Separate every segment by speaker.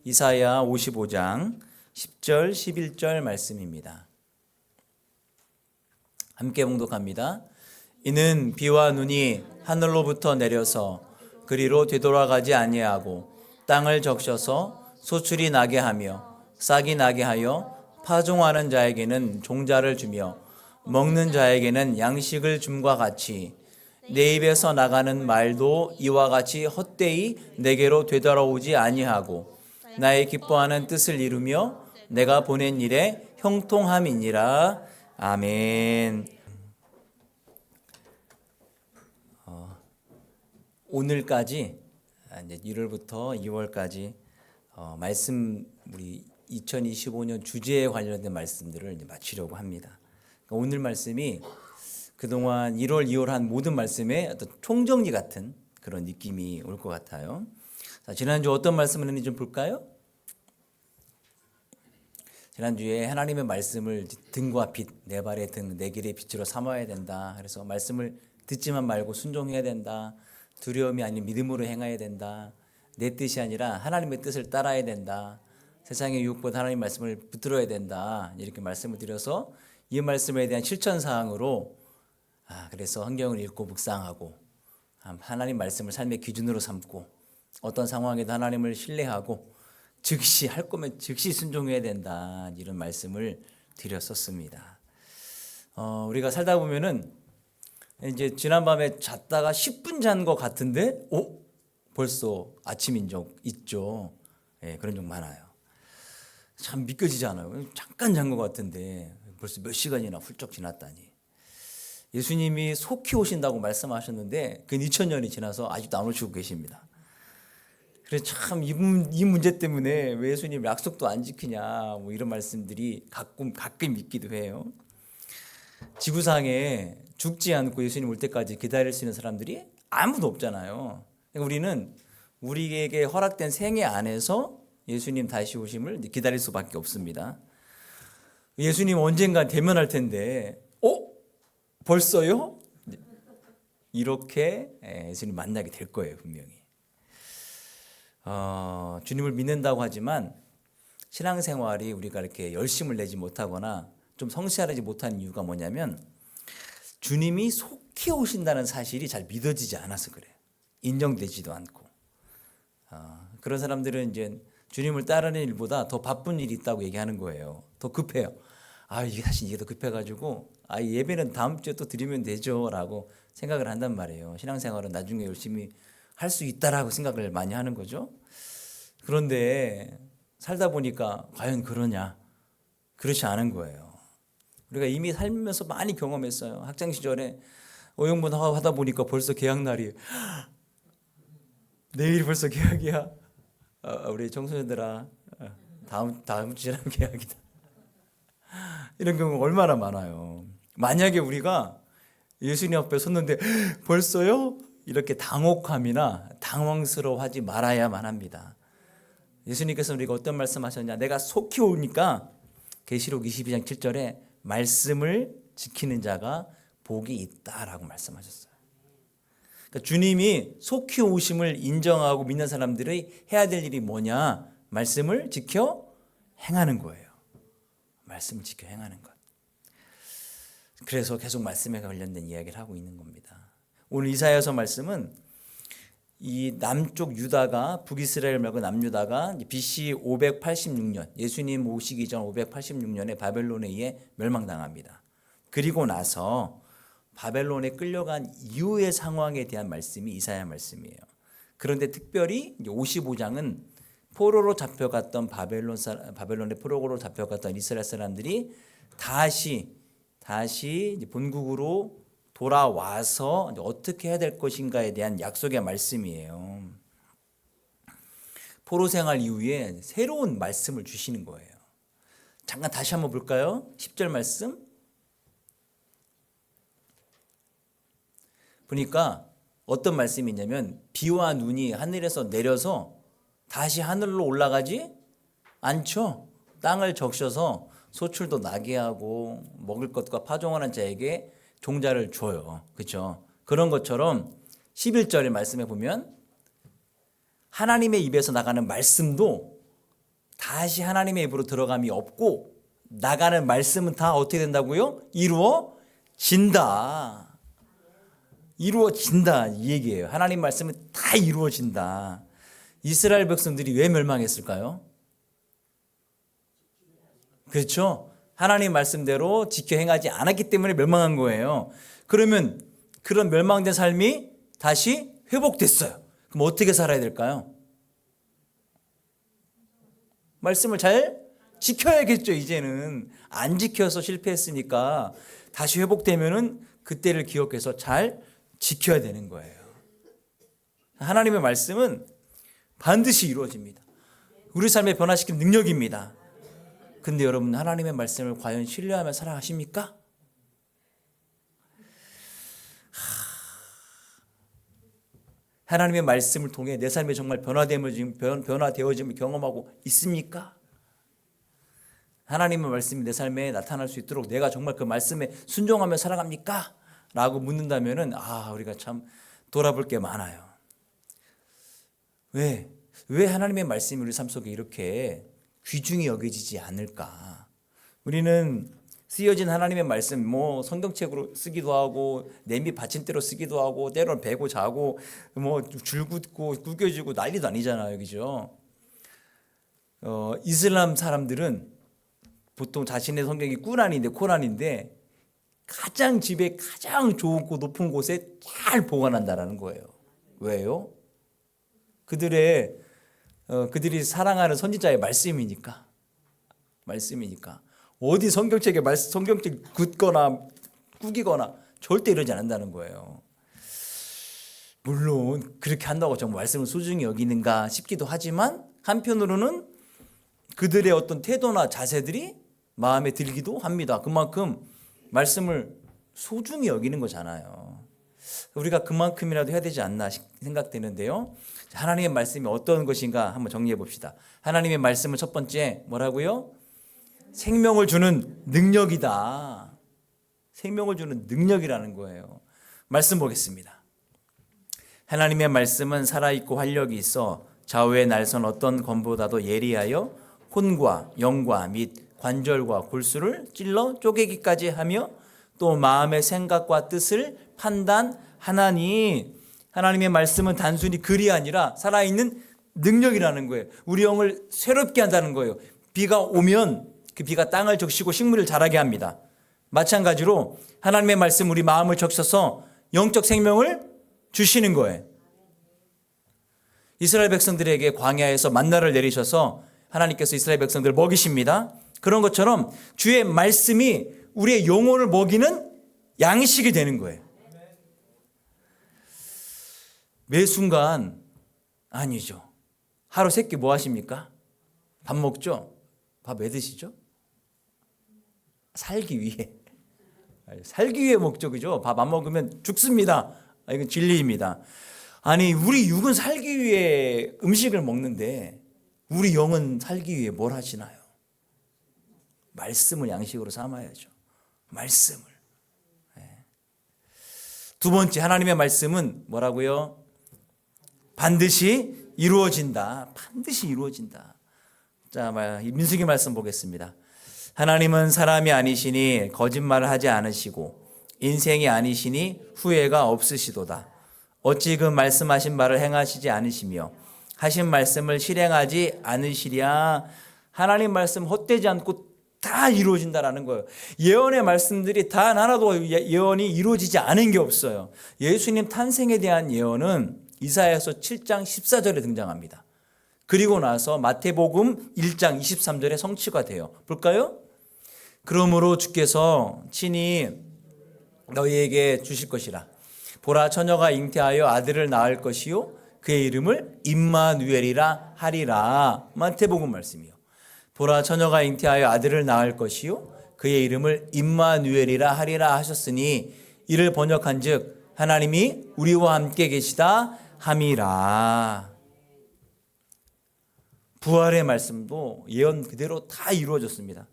Speaker 1: 이사야 55장 10절 11절 말씀입니다. 함께 봉독합니다. 이는 비와 눈이 하늘로부터 내려서 그리로 되돌아가지 아니하고 땅을 적셔서 소출이 나게 하며 싹이 나게 하여 파종하는 자에게는 종자를 주며 먹는 자에게는 양식을 줌과 같이 내 입에서 나가는 말도 이와 같이 헛되이 내게로 되돌아오지 아니하고 나의 기뻐하는 뜻을 이루며 내가 보낸 일에 형통함이니라. 아멘. 오늘까지 이제 1월부터 2월까지 말씀 우리 2025년 주제에 관련된 말씀들을 이제 마치려고 합니다. 그러니까 오늘 말씀이 그동안 1월, 2월 한 모든 말씀의 어떤 총정리 같은 그런 느낌이 올 것 같아요. 자, 지난주 어떤 말씀을 했는지 좀 볼까요? 지난주에 하나님의 말씀을 등과 빛, 내 발의 등, 내 길의 빛으로 삼아야 된다. 그래서 말씀을 듣지만 말고 순종해야 된다. 두려움이 아닌 믿음으로 행해야 된다. 내 뜻이 아니라 하나님의 뜻을 따라야 된다. 세상의 유혹보다 하나님의 말씀을 붙들어야 된다. 이렇게 말씀을 드려서 이 말씀에 대한 실천 사항으로 그래서 성경을 읽고 묵상하고 하나님 말씀을 삶의 기준으로 삼고 어떤 상황에도 하나님을 신뢰하고 즉시 할 거면 즉시 순종해야 된다. 이런 말씀을 드렸었습니다. 우리가 살다 보면은 이제 지난밤에 잤다가 10분 잔 것 같은데 벌써 아침인 적 있죠. 그런 적 많아요. 참 믿겨지지 않아요. 잠깐 잔 것 같은데 벌써 몇 시간이나 훌쩍 지났다니. 예수님이 속히 오신다고 말씀하셨는데 그 2000년이 지나서 아직도 안 오시고 계십니다. 그래서 참 이 문제 때문에 왜 예수님 약속도 안 지키냐 뭐 이런 말씀들이 가끔 있기도 해요. 지구상에 죽지 않고 예수님 올 때까지 기다릴 수 있는 사람들이 아무도 없잖아요. 그러니까 우리는 우리에게 허락된 생애 안에서 예수님 다시 오심을 기다릴 수밖에 없습니다. 예수님 언젠가 대면할 텐데 벌써요? 이렇게 예수님 만나게 될 거예요, 분명히. 주님을 믿는다고 하지만 신앙생활이 우리가 이렇게 열심을 내지 못하거나 좀 성실하지 못한 이유가 뭐냐면 주님이 속히 오신다는 사실이 잘 믿어지지 않아서 그래요. 인정되지도 않고. 그런 사람들은 이제 주님을 따르는 일보다 더 바쁜 일이 있다고 얘기하는 거예요. 더 급해요. 이게 사실 이게 더 급해가지고 예배는 다음 주에 또 드리면 되죠 라고 생각을 한단 말이에요. 신앙생활은 나중에 열심히 할 수 있다라고 생각을 많이 하는 거죠. 그런데 살다 보니까 과연 그러냐? 그렇지 않은 거예요. 우리가 이미 살면서 많이 경험했어요. 학창 시절에 어영부원 하다 보니까 벌써 개학날이 내일이 벌써 개학이야. 우리 청소년들아 다음 주에 개학이다. 이런 경우가 얼마나 많아요. 만약에 우리가 예수님 앞에 섰는데 벌써요? 이렇게 당혹함이나 당황스러워하지 말아야만 합니다. 예수님께서 우리가 어떤 말씀하셨냐? 내가 속히 오니까 계시록 22장 7절에 말씀을 지키는 자가 복이 있다라고 말씀하셨어요. 그러니까 주님이 속히 오심을 인정하고 믿는 사람들이 해야 될 일이 뭐냐? 말씀을 지켜 행하는 거예요. 말씀을 지켜 행하는 것. 그래서 계속 말씀에 관련된 이야기를 하고 있는 겁니다. 오늘 이사야서 말씀은 이 남쪽 유다가 북이스라엘 말고 남유다가 BC 586년 예수님 오시기 전 586년에 바벨론에 의해 멸망당합니다. 그리고 나서 바벨론에 끌려간 이후의 상황에 대한 말씀이 이사야 말씀이에요. 그런데 특별히 55장은 포로로 잡혀갔던 바벨론의 포로로 잡혀갔던 이스라엘 사람들이 다시 본국으로 돌아와서 어떻게 해야 될 것인가에 대한 약속의 말씀이에요. 포로 생활 이후에 새로운 말씀을 주시는 거예요. 잠깐 다시 한번 볼까요? 10절 말씀. 보니까 어떤 말씀이 있냐면 비와 눈이 하늘에서 내려서 다시 하늘로 올라가지 않죠. 땅을 적셔서 소출도 나게 하고 먹을 것과 파종하는 자에게 종자를 줘요. 그렇죠? 그런 것처럼 11절의 말씀에 보면 하나님의 입에서 나가는 말씀도 다시 하나님의 입으로 들어감이 없고 나가는 말씀은 다 어떻게 된다고요? 이루어진다. 이루어진다 이 얘기예요. 하나님 말씀은 다 이루어진다. 이스라엘 백성들이 왜 멸망했을까요? 그렇죠? 하나님 말씀대로 지켜 행하지 않았기 때문에 멸망한 거예요. 그러면 그런 멸망된 삶이 다시 회복됐어요. 그럼 어떻게 살아야 될까요? 말씀을 잘 지켜야겠죠. 이제는 안 지켜서 실패했으니까 다시 회복되면은 그때를 기억해서 잘 지켜야 되는 거예요. 하나님의 말씀은 반드시 이루어집니다. 우리 삶에 변화시키는 능력입니다. 근데 여러분, 하나님의 말씀을 과연 신뢰하며 살아가십니까? 하나님의 말씀을 통해 내 삶에 정말 변화되어짐을 경험하고 있습니까? 하나님의 말씀이 내 삶에 나타날 수 있도록 내가 정말 그 말씀에 순종하며 살아갑니까? 라고 묻는다면은 우리가 참 돌아볼 게 많아요. 왜 하나님의 말씀이 우리 삶 속에 이렇게 귀중히 여겨지지 않을까? 우리는 쓰여진 하나님의 말씀 성경책으로 쓰기도 하고 냄비 받침대로 쓰기도 하고 때로는 베고 자고 줄 긋고 구겨지고 난리도 아니잖아요. 그죠? 이슬람 사람들은 보통 자신의 성경이 코란인데 가장 집에 가장 좋고 높은 곳에 잘 보관한다라는 거예요. 왜요? 그들이 사랑하는 선지자의 말씀이니까. 어디 성경책 긋거나 구기거나 절대 이러지 않는다는 거예요. 물론 그렇게 한다고 정말 말씀을 소중히 여기는가 싶기도 하지만 한편으로는 그들의 어떤 태도나 자세들이 마음에 들기도 합니다. 그만큼 말씀을 소중히 여기는 거잖아요. 우리가 그만큼이라도 해야 되지 않나 생각되는데요. 하나님의 말씀이 어떤 것인가 한번 정리해 봅시다. 하나님의 말씀은 첫 번째 뭐라고요? 생명을 주는 능력이다. 생명을 주는 능력이라는 거예요. 말씀 보겠습니다. 하나님의 말씀은 살아있고 활력이 있어 좌우의 날선 어떤 검보다도 예리하여 혼과 영과 및 관절과 골수를 찔러 쪼개기까지 하며 또 마음의 생각과 뜻을 판단하나니. 하나님의 말씀은 단순히 글이 아니라 살아있는 능력이라는 거예요. 우리 영을 새롭게 한다는 거예요. 비가 오면 그 비가 땅을 적시고 식물을 자라게 합니다. 마찬가지로 하나님의 말씀 우리 마음을 적셔서 영적 생명을 주시는 거예요. 이스라엘 백성들에게 광야에서 만나를 내리셔서 하나님께서 이스라엘 백성들을 먹이십니다. 그런 것처럼 주의 말씀이 우리의 영혼을 먹이는 양식이 되는 거예요. 매 순간 아니죠. 하루 세 끼 뭐 하십니까? 밥 먹죠? 밥 왜 드시죠? 살기 위해. 살기 위해 먹죠. 그죠? 밥 안 먹으면 죽습니다. 이건 진리입니다. 아니, 우리 육은 살기 위해 음식을 먹는데 우리 영은 살기 위해 뭘 하시나요? 말씀을 양식으로 삼아야죠. 말씀을. 두 번째, 하나님의 말씀은 뭐라고요? 반드시 이루어진다. 반드시 이루어진다. 자, 민수기 말씀 보겠습니다. 하나님은 사람이 아니시니 거짓말을 하지 않으시고 인생이 아니시니 후회가 없으시도다. 어찌 그 말씀하신 바를 행하시지 않으시며 하신 말씀을 실행하지 않으시랴. 하나님 말씀 헛되지 않고 다 이루어진다라는 거예요. 예언의 말씀들이 단 하나도 예언이 이루어지지 않은 게 없어요. 예수님 탄생에 대한 예언은 이사야서 7장 14절에 등장합니다. 그리고 나서 마태복음 1장 23절에 성취가 돼요. 볼까요? 그러므로 주께서 친히 너희에게 주실 것이라. 보라, 처녀가 잉태하여 아들을 낳을 것이요 그의 이름을 임마누엘이라 하리라. 마태복음 말씀이요. 보라, 처녀가 잉태하여 아들을 낳을 것이요 그의 이름을 임마누엘이라 하리라 하셨으니 이를 번역한즉 하나님이 우리와 함께 계시다 함이라. 부활의 말씀도 예언 그대로 다 이루어졌습니다.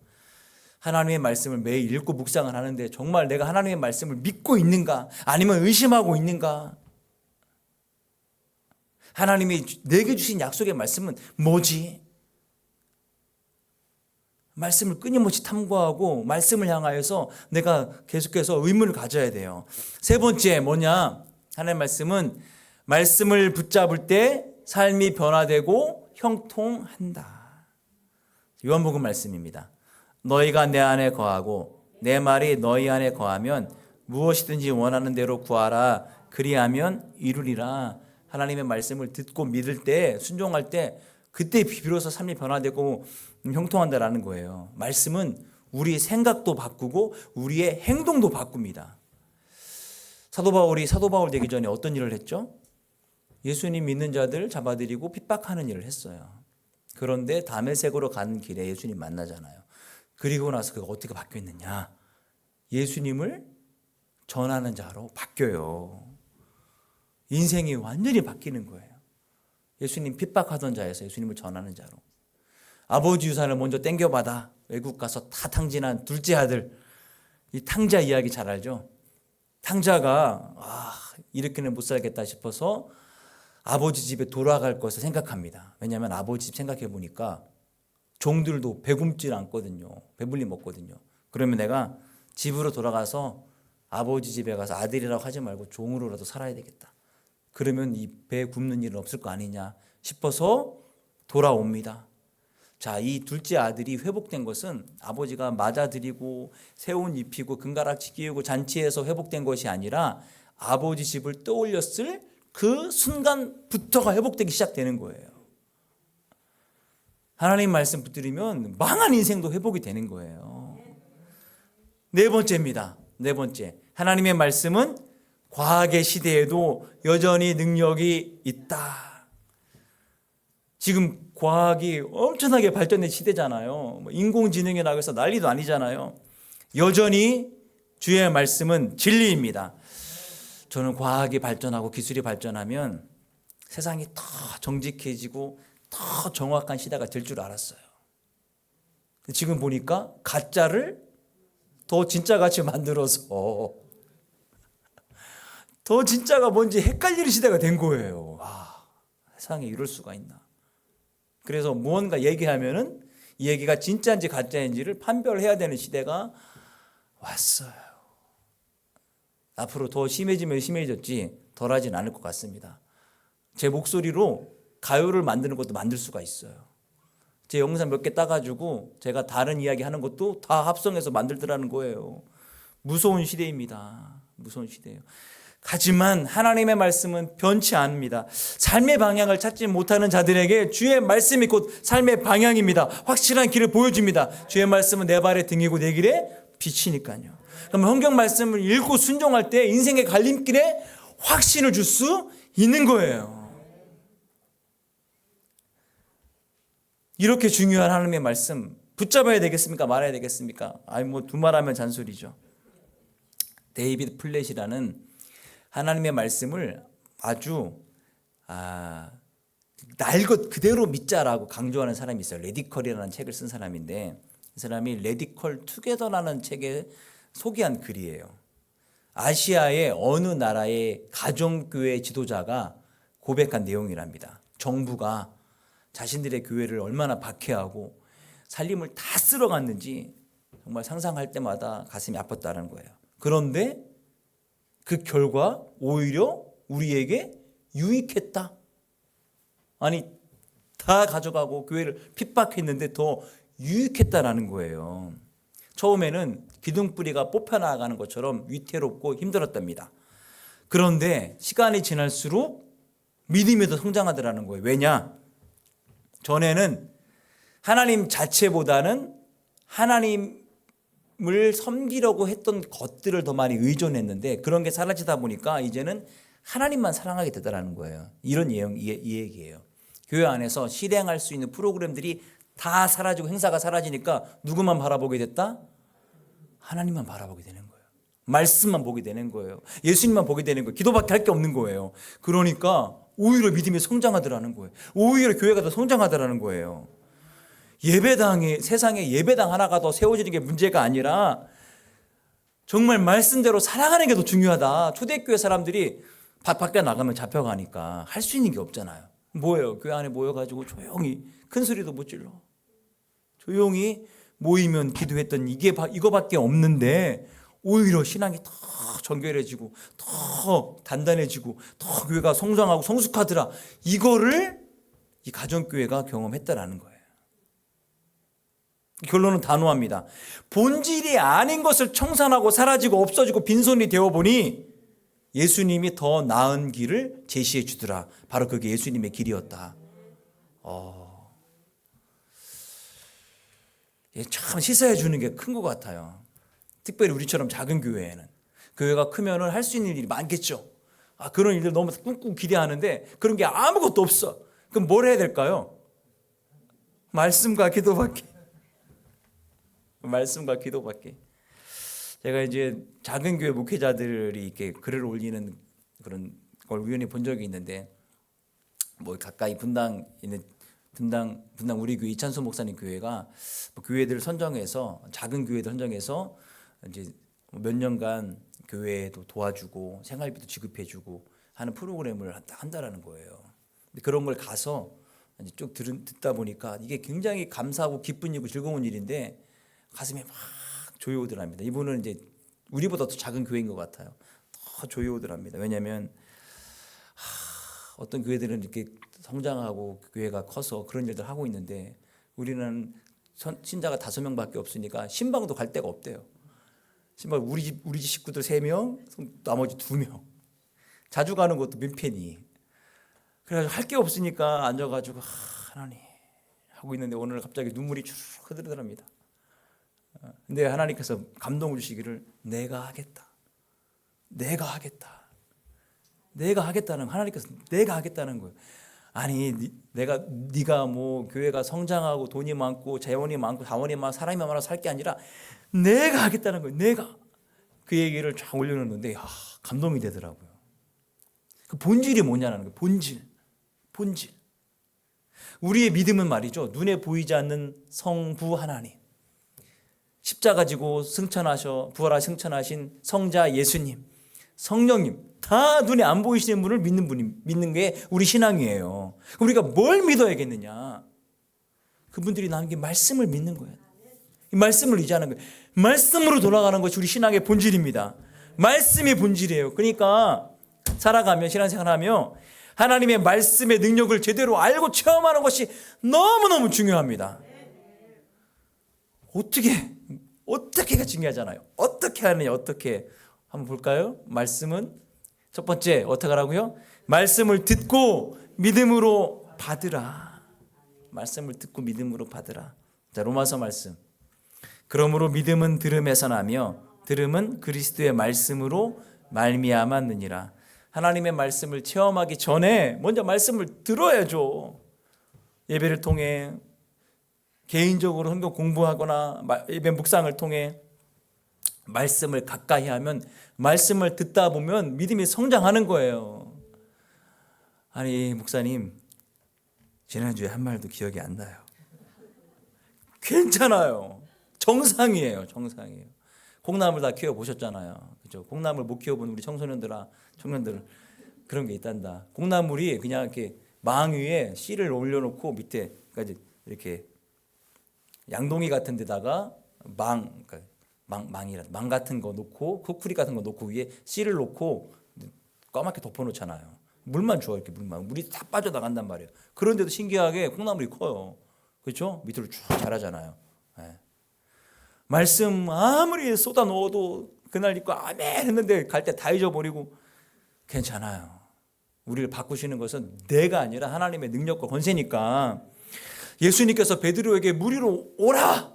Speaker 1: 하나님의 말씀을 매일 읽고 묵상을 하는데 정말 내가 하나님의 말씀을 믿고 있는가? 아니면 의심하고 있는가? 하나님이 내게 주신 약속의 말씀은 뭐지? 말씀을 끊임없이 탐구하고 말씀을 향하여서 내가 계속해서 의문을 가져야 돼요. 세 번째 뭐냐? 하나님의 말씀은 말씀을 붙잡을 때 삶이 변화되고 형통한다. 요한복음 말씀입니다. 너희가 내 안에 거하고 내 말이 너희 안에 거하면 무엇이든지 원하는 대로 구하라. 그리하면 이루리라. 하나님의 말씀을 듣고 믿을 때, 순종할 때 그때 비로소 삶이 변화되고 형통한다라는 거예요. 말씀은 우리 생각도 바꾸고 우리의 행동도 바꿉니다. 사도 바울 되기 전에 어떤 일을 했죠? 예수님 믿는 자들 잡아들이고 핍박하는 일을 했어요. 그런데 다메섹으로 가는 길에 예수님 만나잖아요. 그리고 나서 그가 어떻게 바뀌었느냐? 예수님을 전하는 자로 바뀌어요. 인생이 완전히 바뀌는 거예요. 예수님 핍박하던 자에서 예수님을 전하는 자로. 아버지 유산을 먼저 땡겨받아 외국 가서 다 탕진한 둘째 아들. 이 탕자 이야기 잘 알죠? 탕자가 이렇게는 못 살겠다 싶어서 아버지 집에 돌아갈 것을 생각합니다. 왜냐하면 아버지 집 생각해 보니까 종들도 배굶질 않거든요. 배불리 먹거든요. 그러면 내가 집으로 돌아가서 아버지 집에 가서 아들이라고 하지 말고 종으로라도 살아야 되겠다. 그러면 이 배 굶는 일은 없을 거 아니냐 싶어서 돌아옵니다. 자, 이 둘째 아들이 회복된 것은 아버지가 맞아들이고 새옷 입히고 금가락지 끼우고 잔치해서 회복된 것이 아니라 아버지 집을 떠올렸을 그 순간부터가 회복되기 시작되는 거예요. 하나님 말씀 붙들으면 망한 인생도 회복이 되는 거예요. 네 번째입니다. 네 번째. 하나님의 말씀은 과학의 시대에도 여전히 능력이 있다. 지금 과학이 엄청나게 발전된 시대잖아요. 인공지능이라고 해서 난리도 아니잖아요. 여전히 주의 말씀은 진리입니다. 저는 과학이 발전하고 기술이 발전하면 세상이 더 정직해지고 더 정확한 시대가 될 줄 알았어요. 지금 보니까 가짜를 더 진짜같이 만들어서 더 진짜가 뭔지 헷갈리는 시대가 된 거예요. 세상에 이럴 수가 있나. 그래서 무언가 얘기하면은 이 얘기가 진짜인지 가짜인지를 판별해야 되는 시대가 왔어요. 앞으로 더 심해지면 심해졌지 덜하진 않을 것 같습니다. 제 목소리로 가요를 만드는 것도 만들 수가 있어요. 제 영상 몇 개 따가지고 제가 다른 이야기 하는 것도 다 합성해서 만들더라는 거예요. 무서운 시대입니다. 무서운 시대예요. 하지만 하나님의 말씀은 변치 않습니다. 삶의 방향을 찾지 못하는 자들에게 주의 말씀이 곧 삶의 방향입니다. 확실한 길을 보여줍니다. 주의 말씀은 내 발의 등이고 내 길에 빛이니까요. 그럼 성경 말씀을 읽고 순종할 때 인생의 갈림길에 확신을 줄 수 있는 거예요. 이렇게 중요한 하나님의 말씀 붙잡아야 되겠습니까? 말아야 되겠습니까? 두말하면 잔소리죠. 데이비드 플랫이라는 하나님의 말씀을 아주 날 것 그대로 믿자라고 강조하는 사람이 있어요. 레디컬이라는 책을 쓴 사람인데 이 사람이 레디컬 투게더라는 책에 소개한 글이에요. 아시아의 어느 나라의 가정교회 지도자가 고백한 내용이랍니다. 정부가 자신들의 교회를 얼마나 박해하고 살림을 다 쓸어갔는지 정말 상상할 때마다 가슴이 아팠다는 거예요. 그런데 그 결과 오히려 우리에게 유익했다. 아니 다 가져가고 교회를 핍박했는데 더 유익했다라는 거예요. 처음에는 기둥뿌리가 뽑혀나가는 것처럼 위태롭고 힘들었답니다. 그런데 시간이 지날수록 믿음이 더 성장하더라는 거예요. 왜냐? 전에는 하나님 자체보다는 하나님을 섬기려고 했던 것들을 더 많이 의존했는데 그런 게 사라지다 보니까 이제는 하나님만 사랑하게 되더라는 거예요. 이런 이 얘기예요. 교회 안에서 실행할 수 있는 프로그램들이 다 사라지고 행사가 사라지니까 누구만 바라보게 됐다? 하나님만 바라보게 되는 거예요. 말씀만 보게 되는 거예요. 예수님만 보게 되는 거예요. 기도밖에 할 게 없는 거예요. 그러니까 오히려 믿음이 성장하더라는 거예요. 오히려 교회가 더 성장하더라는 거예요. 세상에 예배당 하나가 더 세워지는 게 문제가 아니라 정말 말씀대로 살아가는 게 더 중요하다. 초대교회 사람들이 밖에 나가면 잡혀가니까 할 수 있는 게 없잖아요. 뭐예요? 교회 안에 모여가지고 조용히 큰 소리도 못 질러. 조용히 모이면 기도했던 이거밖에 없는데 오히려 신앙이 더 정결해지고 더 단단해지고 더 교회가 성장하고 성숙하더라. 이거를 이 가정교회가 경험했다라는 거예요. 결론은 단호합니다. 본질이 아닌 것을 청산하고 사라지고 없어지고 빈손이 되어보니 예수님이 더 나은 길을 제시해 주더라. 바로 그게 예수님의 길이었다. 참 시사해 주는 게 큰 것 같아요. 특별히 우리처럼 작은 교회에는. 교회가 크면은 할 수 있는 일이 많겠죠. 그런 일들 너무 꾹꾹 기대하는데 그런 게 아무것도 없어. 그럼 뭘 해야 될까요? 말씀과 기도밖에. 말씀과 기도밖에. 제가 이제 작은 교회 목회자들이 이렇게 글을 올리는 그런 걸 우연히 본 적이 있는데, 뭐 가까이 분당 있는 분당 우리 교회 이찬수 목사님 교회가 뭐 교회들을 선정해서 작은 교회들 선정해서 이제 몇 년간 교회도 도와주고 생활비도 지급해주고 하는 프로그램을 한다라는 거예요. 근데 그런 걸 가서 이제 쭉 듣다 보니까 이게 굉장히 감사하고 기쁜 일이고 즐거운 일인데 가슴에 막 조여오더랍니다. 이분은 이제 우리보다 더 작은 교회인 것 같아요. 더 조여오더랍니다. 왜냐하면 어떤 교회들은 이렇게 성장하고 교회가 커서 그런 일들 하고 있는데 우리는 신자가 5명밖에 없으니까 신방도 갈 데가 없대요. 신방 우리 집 식구들 3명, 나머지 2명. 자주 가는 것도 민폐니. 그래가지고 할 게 없으니까 앉아가지고 하나님 하고 있는데 오늘 갑자기 눈물이 쭉 흐르더랍니다. 근데 하나님께서 감동을 주시기를 내가 하겠다. 하나님께서 내가 하겠다는 거예요. 아니 네가 뭐 교회가 성장하고 돈이 많고 재원이 많고 자원이 많고 사람이 많아 살 게 아니라 내가 하겠다는 거예요. 내가 그 얘기를 쫙 올려놓는데 감동이 되더라고요. 그 본질이 뭐냐는 거예요. 본질. 우리의 믿음은 말이죠. 눈에 보이지 않는 성부 하나님, 십자가 지고 부활하신 성자 예수님, 성령님, 다 눈에 안 보이시는 분을 믿는 게 우리 신앙이에요. 우리가 뭘 믿어야겠느냐? 그분들이 남긴 말씀을 믿는 거예요. 이 말씀을 의지하는 거예요. 말씀으로 돌아가는 것이 우리 신앙의 본질입니다. 말씀이 본질이에요. 그러니까 살아가며 신앙생활하며 하나님의 말씀의 능력을 제대로 알고 체험하는 것이 너무너무 중요합니다. 어떻게가 중요하잖아요. 어떻게 하느냐, 어떻게 한번 볼까요? 말씀은 첫 번째 어떻게 하라고요? 말씀을 듣고 믿음으로 받으라. 말씀을 듣고 믿음으로 받으라. 자, 로마서 말씀. 그러므로 믿음은 들음에서 나며 들음은 그리스도의 말씀으로 말미암았느니라. 하나님의 말씀을 체험하기 전에 먼저 말씀을 들어야죠. 예배를 통해 개인적으로 성경 공부하거나 예배 묵상을 통해 말씀을 가까이 하면 말씀을 듣다 보면 믿음이 성장하는 거예요. 아니 목사님 지난주에 한 말도 기억이 안 나요. 괜찮아요. 정상이에요. 콩나물 다 키워보셨잖아요. 그죠? 콩나물 못 키워본 우리 청년들 그런 게 있단다. 콩나물이 그냥 이렇게 망 위에 씨를 올려놓고 밑에까지 이렇게 양동이 같은 데다가 망 같은 거 놓고 코쿠리 같은 거 놓고 위에 씨를 놓고 까맣게 덮어놓잖아요. 물만 주어 이렇게 물이 다 빠져나간단 말이에요. 그런데도 신기하게 콩나물이 커요. 그렇죠? 밑으로 쭉 자라잖아요. 네. 말씀 아무리 쏟아 넣어도 그날 읽고 아멘 했는데 갈 때 다 잊어버리고 괜찮아요. 우리를 바꾸시는 것은 내가 아니라 하나님의 능력과 권세니까 예수님께서 베드로에게 물 위로 오라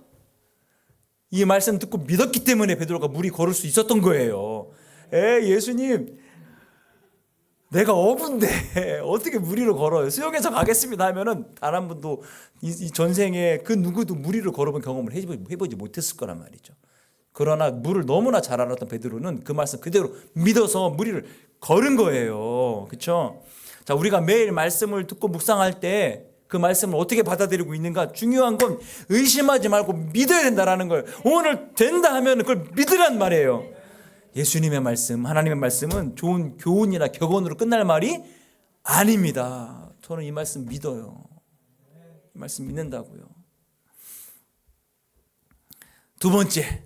Speaker 1: 이 말씀 듣고 믿었기 때문에 베드로가 물이 걸을 수 있었던 거예요. 예수님 내가 어부인데 어떻게 물 위로 걸어요? 수영해서 가겠습니다 하면은 단 한 분도 이 전생에 그 누구도 물 위로 걸어본 경험을 해보지 못했을 거란 말이죠. 그러나 물을 너무나 잘 알았던 베드로는 그 말씀 그대로 믿어서 물 위를 걸은 거예요. 그렇죠? 자, 우리가 매일 말씀을 듣고 묵상할 때 그 말씀을 어떻게 받아들이고 있는가 중요한 건 의심하지 말고 믿어야 된다라는 거예요. 오늘 된다 하면 그걸 믿으란 말이에요. 예수님의 말씀, 하나님의 말씀은 좋은 교훈이나 격언으로 끝날 말이 아닙니다. 저는 이 말씀 믿어요. 이 말씀 믿는다고요. 두 번째,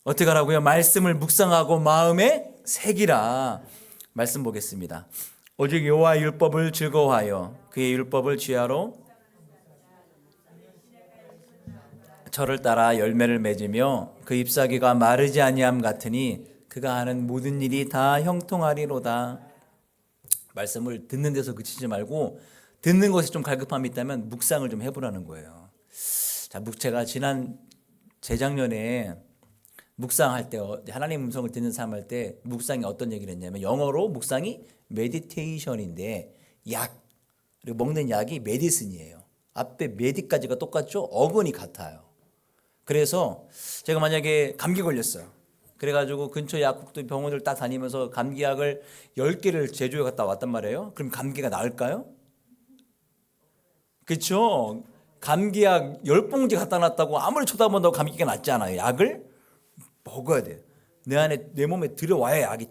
Speaker 1: 어떻게 하라고요? 말씀을 묵상하고 마음에 새기라. 말씀 보겠습니다. 오직 여호와의 율법을 즐거워하여 그의 율법을 취하로 저를 따라 열매를 맺으며 그 잎사귀가 마르지 아니함 같으니 그가 하는 모든 일이 다 형통하리로다. 말씀을 듣는 데서 그치지 말고 듣는 것에 좀 갈급함이 있다면 묵상을 좀 해보라는 거예요. 자, 제가 재작년에 묵상할 때 하나님 음성을 듣는 삶 할 때 묵상이 어떤 얘기를 했냐면 영어로 묵상이 메디테이션인데 약, 그리고 먹는 약이 메디슨이에요. 앞에 메디까지가 똑같죠? 어근이 같아요. 그래서 제가 만약에 감기 걸렸어요. 그래가지고 근처 약국도 병원을 딱 다니면서 감기약을 10개를 제조해 갔다 왔단 말이에요. 그럼 감기가 나을까요? 그렇죠? 감기약 10봉지 갖다 놨다고 아무리 쳐다본다고 감기가 낫지 않아요. 약을 먹어야 돼요. 내 몸에 들어와야 약이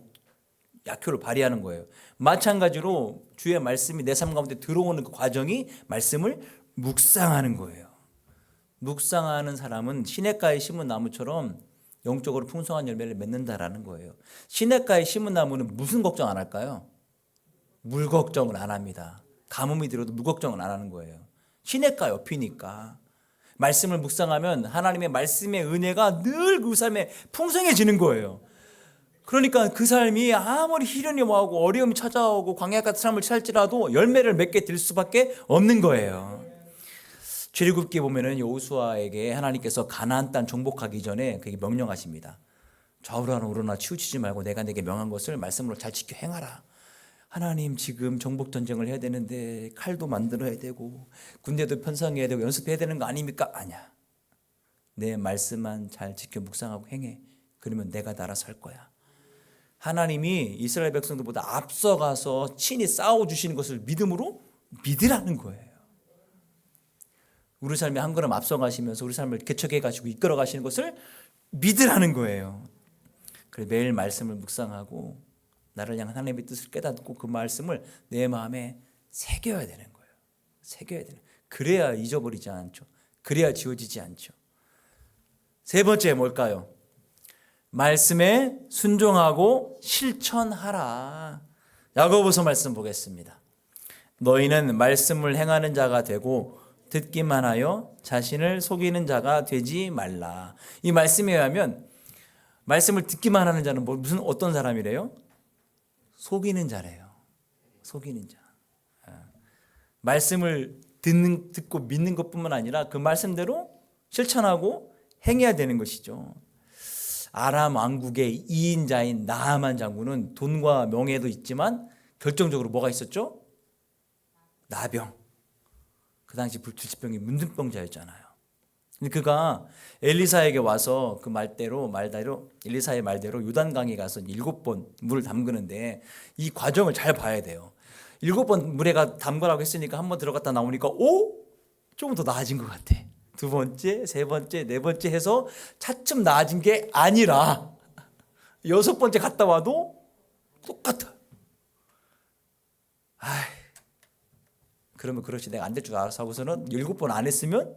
Speaker 1: 약효를 발휘하는 거예요. 마찬가지로 주의 말씀이 내 삶 가운데 들어오는 그 과정이 말씀을 묵상하는 거예요. 묵상하는 사람은 시냇가에 심은 나무처럼 영적으로 풍성한 열매를 맺는다라는 거예요. 시냇가에 심은 나무는 무슨 걱정 안 할까요? 물 걱정을 안 합니다. 가뭄이 들어도 물 걱정을 안 하는 거예요. 시냇가 옆이니까. 말씀을 묵상하면 하나님의 말씀의 은혜가 늘 그 삶에 풍성해지는 거예요. 그러니까 그 삶이 아무리 희련이 오고 어려움이 찾아오고 광야 같은 삶을 살지라도 열매를 맺게 될 수밖에 없는 거예요. 출애굽기에 보면은 여호수아에게 하나님께서 가나안 땅 정복하기 전에 그게 명령하십니다. 좌우로나 우로나 치우치지 말고 내가 내게 명한 것을 말씀으로 잘 지켜 행하라. 하나님 지금 정복 전쟁을 해야 되는데 칼도 만들어야 되고 군대도 편성해야 되고 연습해야 되는 거 아닙니까? 아니야. 내 말씀만 잘 지켜 묵상하고 행해. 그러면 내가 알아서 할 거야. 하나님이 이스라엘 백성들보다 앞서가서 친히 싸워주시는 것을 믿음으로 믿으라는 거예요. 우리 삶에 한 걸음 앞서가시면서 우리 삶을 개척해 가시고 이끌어 가시는 것을 믿으라는 거예요. 그래서 매일 말씀을 묵상하고 나를 향한 하나님의 뜻을 깨닫고 그 말씀을 내 마음에 새겨야 되는 거예요. 새겨야 되는. 그래야 잊어버리지 않죠. 그래야 지워지지 않죠. 세 번째 뭘까요? 말씀에 순종하고 실천하라. 야고보서 말씀 보겠습니다. 너희는 말씀을 행하는 자가 되고 듣기만 하여 자신을 속이는 자가 되지 말라. 이 말씀에 의하면 말씀을 듣기만 하는 자는 무슨 어떤 사람이래요? 속이는 자래요. 속이는 자. 말씀을 듣고 믿는 것뿐만 아니라 그 말씀대로 실천하고 행해야 되는 것이죠. 아람 왕국의 2인자인 나하만 장군은 돈과 명예도 있지만 결정적으로 뭐가 있었죠? 나병. 그 당시 불치병이 문둥병자였잖아요. 근데 그가 엘리사에게 와서 그 말대로 엘리사의 말대로 요단강에 가서 7번 물을 담그는데 이 과정을 잘 봐야 돼요. 7번 물에 담그라고 했으니까 한 번 들어갔다 나오니까 조금 더 나아진 것 같아. 두 번째, 세 번째, 네 번째 해서 차츰 나아진 게 아니라 6번째 갔다 와도 똑같아. 그러면 그렇지 내가 안 될 줄 알아서 하고서는 7번 안 했으면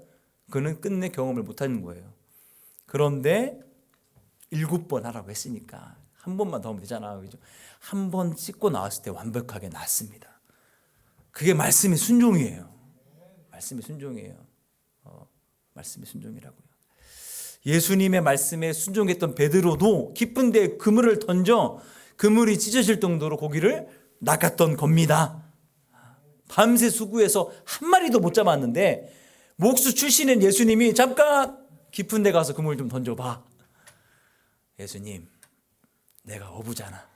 Speaker 1: 그는 끝내 경험을 못하는 거예요. 그런데 7번 하라고 했으니까 한 번만 더 하면 되잖아. 그죠? 한 번 씻고 나왔을 때 완벽하게 낫습니다. 그게 말씀의 순종이에요. 말씀의 순종이에요. 말씀의 순종이라고요. 예수님의 말씀에 순종했던 베드로도 깊은 데에 그물을 던져 그물이 찢어질 정도로 고기를 낚았던 겁니다. 밤새 수구해서 한 마리도 못 잡았는데 목수 출신인 예수님이 잠깐 깊은 데 가서 그물 좀 던져봐. 예수님, 내가 어부잖아.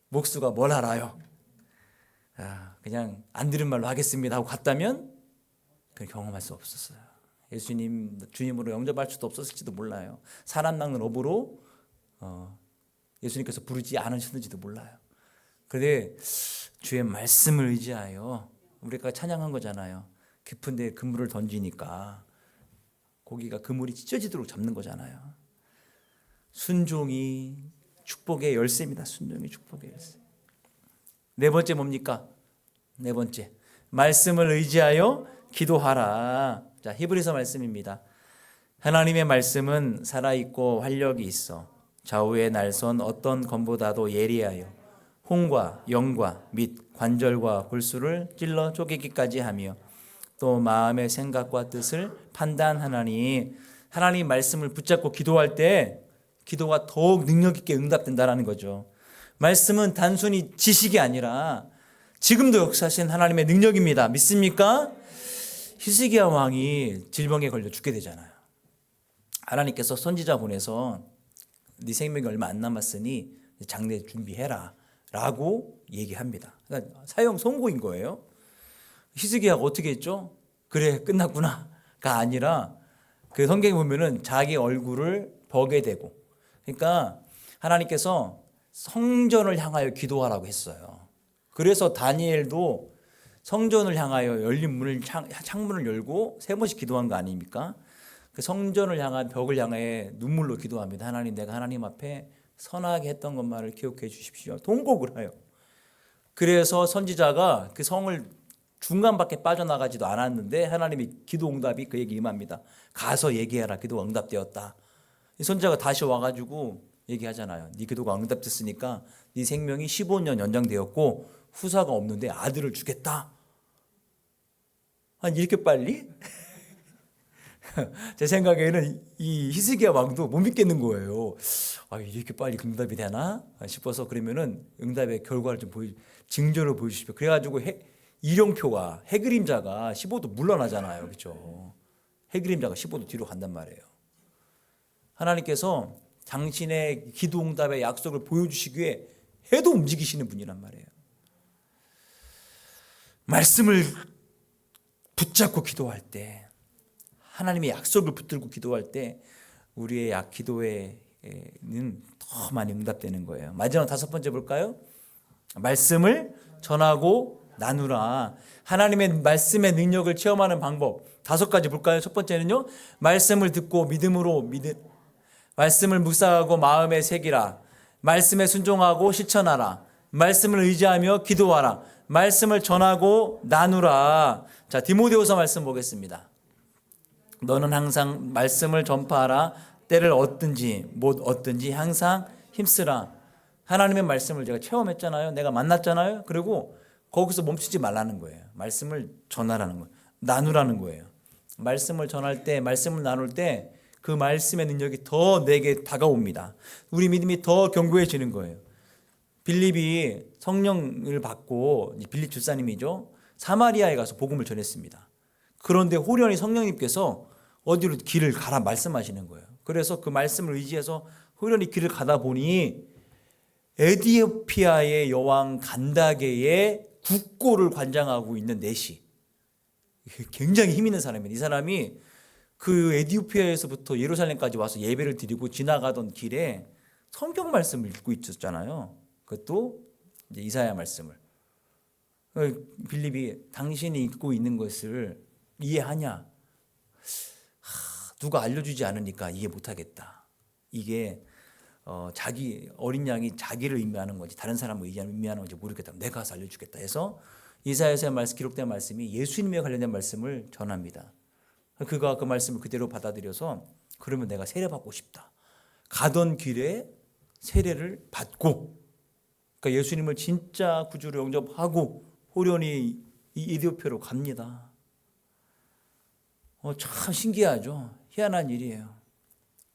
Speaker 1: 목수가 뭘 알아요? 그냥 안 들은 말로 하겠습니다 하고 갔다면 그걸 경험할 수 없었어요. 예수님 주님으로 영접할 수도 없었을지도 몰라요. 사람 낚는 어부로 예수님께서 부르지 않으셨는지도 몰라요. 그런데 주의 말씀을 의지하여 우리가 찬양한 거잖아요. 깊은 데에 그물을 던지니까 고기가 그물이 찢어지도록 잡는 거잖아요. 순종이 축복의 열쇠입니다. 순종이 축복의 열쇠. 네 번째 뭡니까? 네 번째 말씀을 의지하여 기도하라. 자, 히브리서 말씀입니다. 하나님의 말씀은 살아있고 활력이 있어 좌우의 날선 어떤 검보다도 예리하여 혼과 영과 및 관절과 골수를 찔러 쪼개기까지 하며 또 마음의 생각과 뜻을 판단하나니, 하나님 말씀을 붙잡고 기도할 때 기도가 더욱 능력 있게 응답된다는 거죠. 말씀은 단순히 지식이 아니라 지금도 역사하신 하나님의 능력입니다. 믿습니까? 히스기야 왕이 질병에 걸려 죽게 되잖아요. 하나님께서 선지자 보내서 네 생명이 얼마 안 남았으니 장례 준비해라 라고 얘기합니다. 그러니까 사형 선고인 거예요. 히스기야가 어떻게 했죠? 그래 끝났구나가 아니라 그 성경에 보면은 자기 얼굴을 벅에 대고, 그러니까 하나님께서 성전을 향하여 기도하라고 했어요. 그래서 다니엘도 성전을 향하여 열린 문을 창문을 열고 3번씩 기도한 거 아닙니까? 그 성전을 향한 벽을 향해 눈물로 기도합니다. 하나님, 내가 하나님 앞에 선하게 했던 것만을 기억해 주십시오. 통곡을 해요. 그래서 선지자가 그 성을 중간밖에 빠져나가지도 않았는데 하나님이 기도 응답이 그에게 임합니다. 가서 얘기해라. 기도가 응답되었다. 이 선지자가 다시 와가지고 얘기하잖아요. 네 기도가 응답됐으니까 네 생명이 15년 연장되었고 후사가 없는데 아들을 주겠다. 아니 이렇게 빨리? 제 생각에는 이 히스기야 왕도 못 믿겠는 거예요. 아, 이렇게 빨리 응답이 되나 싶어서, 그러면은 응답의 결과를 좀 징조를 보여주십시오. 그래가지고 일용표가 해그림자가 15도 물러나잖아요, 그렇죠? 해그림자가 15도 뒤로 간단 말이에요. 하나님께서 당신의 기도 응답의 약속을 보여주시기 위해 해도 움직이시는 분이란 말이에요. 말씀을 붙잡고 기도할 때, 하나님의 약속을 붙들고 기도할 때 우리의 기도에는 더 많이 응답되는 거예요. 마지막 5번째 볼까요? 말씀을 전하고 나누라. 하나님의 말씀의 능력을 체험하는 방법 5가지 볼까요? 첫 번째는요, 말씀을 듣고 믿음으로 말씀을 묵상하고 마음에 새기라. 말씀에 순종하고 실천하라. 말씀을 의지하며 기도하라. 말씀을 전하고 나누라. 자, 디모데후서 말씀 보겠습니다. 너는 항상 말씀을 전파하라. 때를 얻든지 못 얻든지 항상 힘쓰라. 하나님의 말씀을 제가 체험했잖아요. 내가 만났잖아요. 그리고 거기서 멈추지 말라는 거예요. 말씀을 전하라는 거예요. 나누라는 거예요. 말씀을 전할 때, 말씀을 나눌 때 그 말씀의 능력이 더 내게 다가옵니다. 우리 믿음이 더 견고해지는 거예요. 빌립이 성령을 받고, 빌립 집사님이죠, 사마리아에 가서 복음을 전했습니다. 그런데 호련히 성령님께서 어디로 길을 가라 말씀하시는 거예요. 그래서 그 말씀을 의지해서 호련히 길을 가다 보니 에티오피아의 여왕 간다게의 국고를 관장하고 있는 내시, 굉장히 힘 있는 사람입니다. 이 사람이 그 에티오피아에서부터 예루살렘까지 와서 예배를 드리고 지나가던 길에 성경 말씀을 읽고 있었잖아요. 그것도 이제 이사야 말씀을. 빌립이 당신이 읽고 있는 것을 이해하냐? 누가 알려주지 않으니까 이해 못하겠다. 이게 자기 어린 양이 자기를 의미하는 건지 다른 사람을 의미하는 건지 모르겠다. 내가 가서 알려주겠다 해서 이사야서에 기록된 말씀이 예수님에 관련된 말씀을 전합니다. 그가 그 말씀을 그대로 받아들여서, 그러면 내가 세례받고 싶다. 가던 길에 세례를 받고, 그러니까 예수님을 진짜 구주로 영접하고 호련히 이 에티오피아로 갑니다. 참 신기하죠. 희한한 일이에요.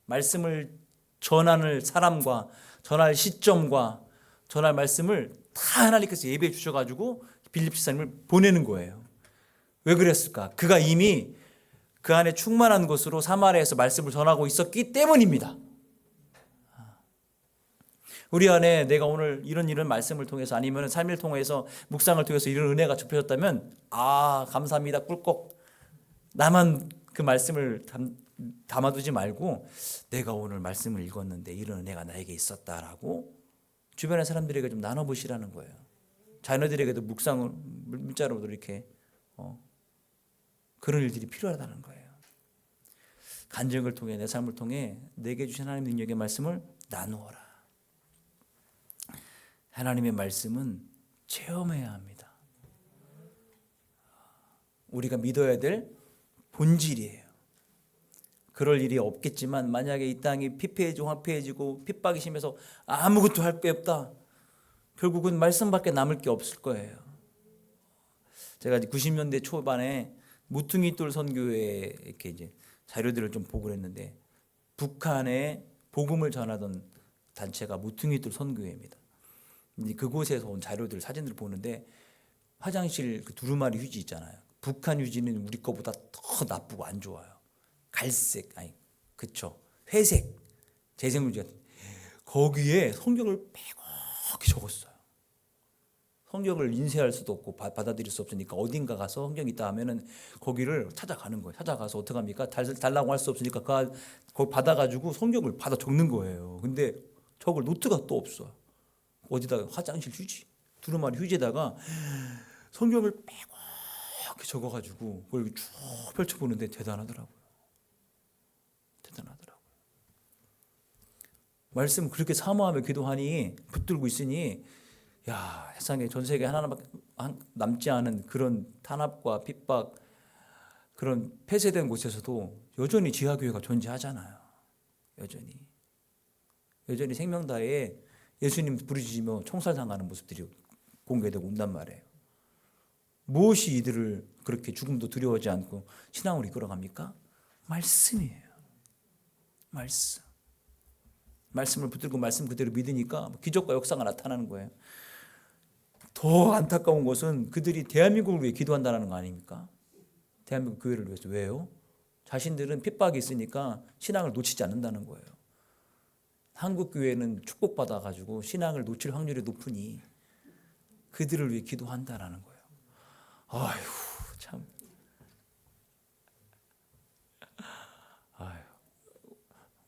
Speaker 1: 말씀을 전하는 사람과 전할 시점과 전할 말씀을 다 하나님께서 예배해 주셔가지고 빌립 집사님을 보내는 거예요. 왜 그랬을까? 그가 이미 그 안에 충만한 것으로 사마리아에서 말씀을 전하고 있었기 때문입니다. 우리 안에 내가 오늘 이런 말씀을 통해서, 아니면 삶을 통해서, 묵상을 통해서 이런 은혜가 접혀졌다면, 감사합니다. 꿀꺽. 나만 그 말씀을 담아두지 말고, 내가 오늘 말씀을 읽었는데 이런 은혜가 나에게 있었다라고 주변의 사람들에게 좀 나눠보시라는 거예요. 자녀들에게도 묵상을 문자로도 이렇게 그런 일들이 필요하다는 거예요. 간증을 통해, 내 삶을 통해 내게 주신 하나님의 능력의 말씀을 나누어라. 하나님의 말씀은 체험해야 합니다. 우리가 믿어야 될 본질이에요. 그럴 일이 없겠지만 만약에 이 땅이 피폐해지고 황폐해지고 핍박이 심해서 아무것도 할 게 없다. 결국은 말씀밖에 남을 게 없을 거예요. 제가 90년대 초반에 무퉁이돌 선교회 이렇게 이제 자료들을 좀 보고 그랬는데 북한에 복음을 전하던 단체가 무퉁이돌 선교회입니다. 이제 그곳에서 온 자료들 사진들을 보는데 화장실 그 두루마리 휴지 있잖아요. 북한 휴지는 우리 거보다 더 나쁘고 안 좋아요. 갈색 아니 그쵸 회색 재생유지 같은 거기에 성경을 빼곡히 적었어요. 성경을 인쇄할 수도 없고 받아들일 수 없으니까 어딘가 가서 성경이 있다 하면은 거기를 찾아가는 거예요. 찾아가서 어떻게 합니까? 달라고 할 수 없으니까 거기 받아가지고 성경을 받아 적는 거예요. 근데 적을 노트가 또 없어요. 어디다가 화장실 휴지 두루마리 휴지에다가 성경을 빼곡히 적어가지고 그걸 쭉 펼쳐보는데 대단하더라고요. 말씀 그렇게 사모하며 기도하니 붙들고 있으니 야 세상에 전 세계 하나밖에 남지 않은 그런 탄압과 핍박 그런 폐쇄된 곳에서도 여전히 지하교회가 존재하잖아요. 여전히 생명다에 예수님 부르짖으며 총살당하는 모습들이 공개되고 온단 말이에요. 무엇이 이들을 그렇게 죽음도 두려워하지 않고 신앙으로 이끌어갑니까? 말씀이에요. 말씀을 붙들고 말씀 그대로 믿으니까 기적과 역사가 나타나는 거예요. 더 안타까운 것은 그들이 대한민국을 위해 기도한다는 거 아닙니까? 대한민국 교회를 위해서. 왜요? 자신들은 핍박이 있으니까 신앙을 놓치지 않는다는 거예요. 한국 교회는 축복받아가지고 신앙을 놓칠 확률이 높으니 그들을 위해 기도한다라는 거예요. 아휴 참.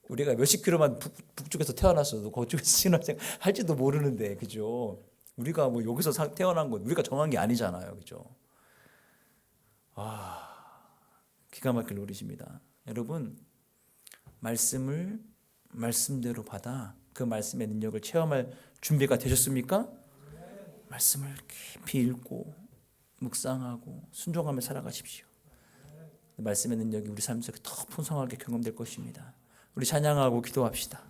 Speaker 1: 우리가 몇십 킬로만 북쪽에서 태어났어도 그쪽에서 신앙생활 할지도 모르는데 그죠? 우리가 뭐 여기서 태어난 건 우리가 정한 게 아니잖아요, 그죠? 기가 막힐 노릇입니다. 여러분 말씀을 말씀대로 받아 그 말씀의 능력을 체험할 준비가 되셨습니까? 말씀을 깊이 읽고 묵상하고 순종하며 살아가십시오. 말씀의 능력이 우리 삶 속에 더 풍성하게 경험될 것입니다. 우리 찬양하고 기도합시다.